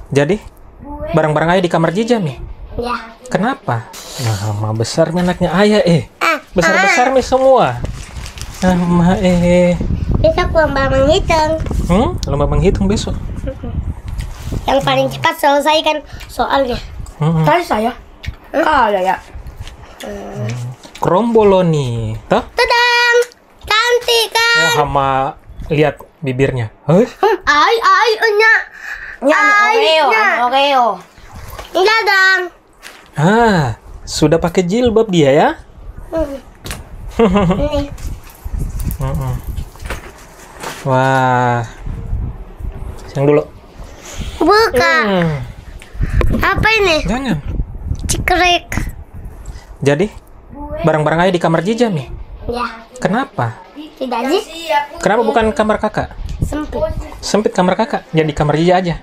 Jadi, barang-barang ayah di kamar Jija nih. Ya. Kenapa? Nama besar anaknya ayah besar-besar nih semua. Nama Besok lomba menghitung. Lomba menghitung besok. Yang paling cepat selesaikan soalnya. Tadi saya kalah ya. Kromboloni, toh? Tadang! Cantik kan? Oh, sama lihat bibirnya. Hah? Nya. Oreo. Enggak dong. Sudah pakai jilbab dia ya? Ini. Wah. Yang dulu. Buka. Apa ini? Jangan. Cikrek. Jadi, barang-barang ayah di kamar Jija nih. Ya. Kenapa? Tidak sih? Kenapa bukan kamar kakak? Sempit. Sempit kamar kakak, jadi kamar Jija aja.